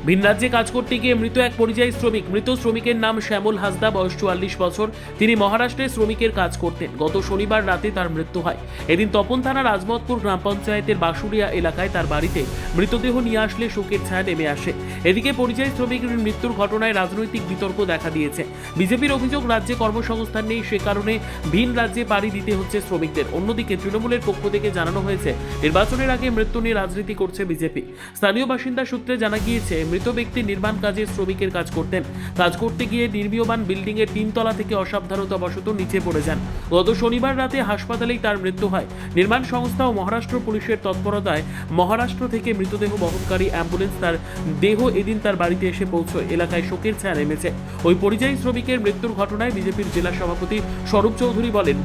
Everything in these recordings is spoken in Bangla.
ভিন রাজ্যে কাজ করতে গিয়ে মৃত এক পরিযায়ী শ্রমিক। মৃত শ্রমিকের নাম শ্যামল হাসদা, বয়স 44 বছর। তিনি মহারাষ্ট্রে শ্রমিকের কাজ করতেন। গত শনিবার রাতে তার মৃত্যু হয়। এদিন তপন থানার আজমতপুর গ্রাম পঞ্চায়েতের বাসুরিয়া এলাকায় তার বাড়িতে মৃতদেহ নিয়ে আসলে শোকের ছায়া নেমে আসে। এদিকে পরিযায়ী শ্রমিকের মৃত্যুর ঘটনায় রাজনৈতিক বিতর্ক দেখা দিয়েছে। বিজেপির অভিযোগ, রাজ্যে কর্মসংস্থান নেই, সে কারণে ভিন রাজ্যে পাড়ি দিতে হচ্ছে শ্রমিকদের। অন্যদিকে তৃণমূলের পক্ষ থেকে জানানো হয়েছে, নির্বাচনের আগে মৃত্যু নিয়ে রাজনীতি করছে বিজেপি। স্থানীয় বাসিন্দা সূত্রে জানা গিয়েছে, মৃত ব্যক্তি নির্মাণ কাজে শ্রমিকের কাজ করতেন। কাজ করতে গিয়ে নির্মীয়মান বিল্ডিং এর 3 তলা থেকে অসাবধানতাবশত নিচে পড়ে যান। গত শনিবার রাতে হাসপাতালেই তার মৃত্যু হয়। নির্মাণ সংস্থা ও মহারাষ্ট্র পুলিশের তৎপরতায় মহারাষ্ট্র থেকে মৃতদেহ বহনকারী অ্যাম্বুলেন্স তার দেহ এদিন তার বাড়িতে এসে পৌঁছয়। এলাকায় শোকের ছায়া নেমেছে। ওই পরিযায়ী শ্রমিকের মৃত্যুর ঘটনায় বিজেপির জেলা সভাপতি স্বরূপ চৌধুরী বলেন,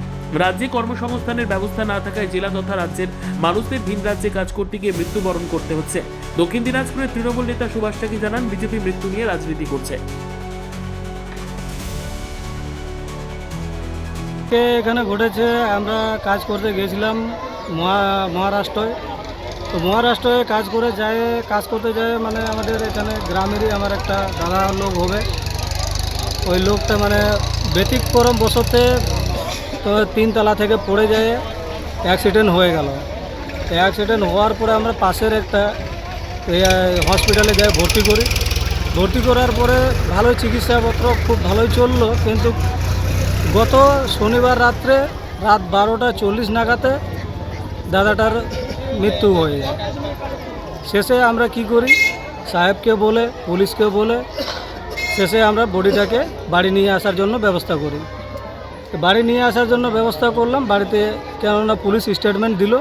রাজ্যে কর্মসংস্থানের ব্যবস্থা না থাকায় জেলা তথা রাজ্যের মানুষদের ভিন রাজ্যে কাজ করতে গিয়ে মৃত্যুবরণ করতে হচ্ছে। দক্ষিণ দিনাজপুরের তৃণমূল নেতা সুভাষ টাকি জানান, বিজেপি মৃত্যু নিয়ে রাজনীতি করছে। এখানে ঘটেছে, আমরা কাজ করতে গিয়েছিলাম মহারাষ্ট্রয়। তো মহারাষ্ট্রে কাজ করতে যায় মানে আমাদের এখানে গ্রামেরই আমার একটা দাদা লোক হবে। ওই লোকটা মানে ব্যতিক্রম বশতে তো 3 তলা থেকে পড়ে যায়, অ্যাক্সিডেন্ট হয়ে গেল। অ্যাক্সিডেন্ট হওয়ার পরে আমরা পাশের একটা হসপিটালে যাই, ভর্তি করার পরে ভালোই চিকিৎসাপত্র খুব ভালোই চললো। কিন্তু গত শনিবার রাত্রে রাত 12:40 নাগাদে দাদাটার মৃত্যু হয়ে যায়। শেষে আমরা কি করি, সাহেবকে বলে, পুলিশকে বলে শেষে আমরা বডিটাকে বাড়ি নিয়ে আসার জন্য ব্যবস্থা করি। বাড়ি নিয়ে আসার জন্য ব্যবস্থা করলাম বাড়িতে, কেননা পুলিশ স্টেটমেন্ট দিল,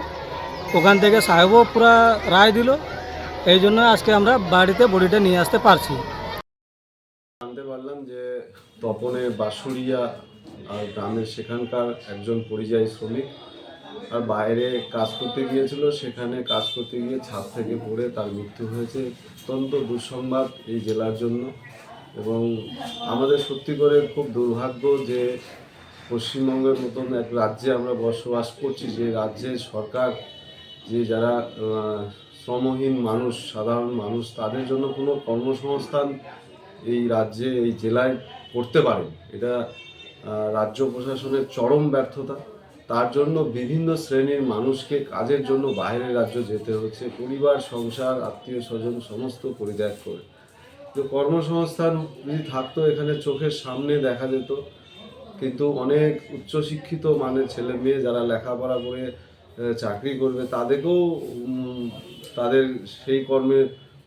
ওখান থেকে সাহেবও পুরা রায় দিল। এই জন্য আজকে আমরা বাড়িতে বডিটা নিয়ে আসতে পারছি। জানতে পারলাম যে তপনের বাসুরিয়া আর গ্রামের সেখানকার একজন পরিযায়ী শ্রমিক আর বাইরে কাজ করতে গিয়েছিল, সেখানে কাজ করতে গিয়ে ছাদ থেকে পড়ে তার মৃত্যু হয়েছে। অত্যন্ত দুঃসংবাদ এই জেলার জন্য, এবং আমাদের সত্যি করে খুব দুর্ভাগ্য যে পশ্চিমবঙ্গের মতন এক রাজ্যে আমরা বসবাস করছি, যে রাজ্যের সরকার যে যারা শ্রমহীন মানুষ, সাধারণ মানুষ, তাদের জন্য কোনো কর্মসংস্থান এই রাজ্যে, এই জেলায় করতে পারে, এটা রাজ্য প্রশাসনের চরম ব্যর্থতা। তার জন্য বিভিন্ন শ্রেণীর মানুষকে কাজের জন্য বাইরের রাজ্য যেতে হচ্ছে, পরিবার, সংসার, আত্মীয় স্বজন সমস্ত পরিত্যাগ করে। তো কর্মসংস্থান যদি থাকতো এখানে চোখের সামনে দেখা যেত, কিন্তু অনেক উচ্চশিক্ষিত মানের ছেলে মেয়ে যারা লেখাপড়া করে চাকরি করবে, তাদেরকেও তাদের সেই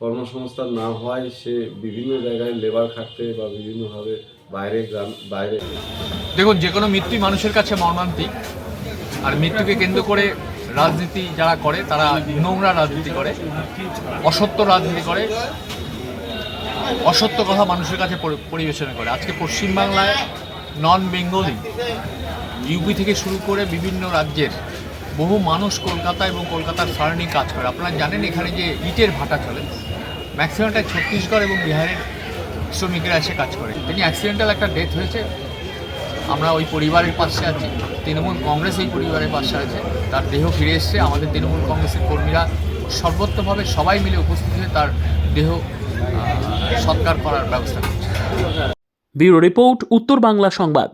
কর্মসংস্থান না হয়, সে বিভিন্ন জায়গায় লেবার খাটতে বা বিভিন্নভাবে বাইরে। দেখুন, যে কোনো মৃত্যুই মানুষের কাছে মর্মান্তিক। আর মৃত্যুকে কেন্দ্র করে রাজনীতি যারা করে, তারা নোংরা রাজনীতি করে, অসত্য রাজনীতি করে, অসত্য কথা মানুষের কাছে পরিবেশনা করে। আজকে পশ্চিমবাংলায় নন বেঙ্গলি, ইউপি থেকে শুরু করে বিভিন্ন রাজ্যের বহু মানুষ কলকাতা এবং কলকাতার সারাউন্ডিং কাজ করে। আপনারা জানেন এখানে যে ইটের ভাটা চলে, ম্যাক্সিমামটাই ছত্তিশগড় এবং বিহারের শ্রমিকেরা এসে কাজ করে। তিনি অ্যাক্সিডেন্টাল একটা ডেথ হয়েছে। আমরা ওই পরিবারের পাশে আছি, তৃণমূল কংগ্রেস এই পরিবারের পাশে আছে। তার দেহ ফিরে এসছে। আমাদের তৃণমূল কংগ্রেসের কর্মীরা সর্বত্রভাবে সবাই মিলে উপস্থিত হয়ে তার দেহ সৎকার করার ব্যবস্থা করছে। ব্যুরো রিপোর্ট, উত্তর বাংলা সংবাদ।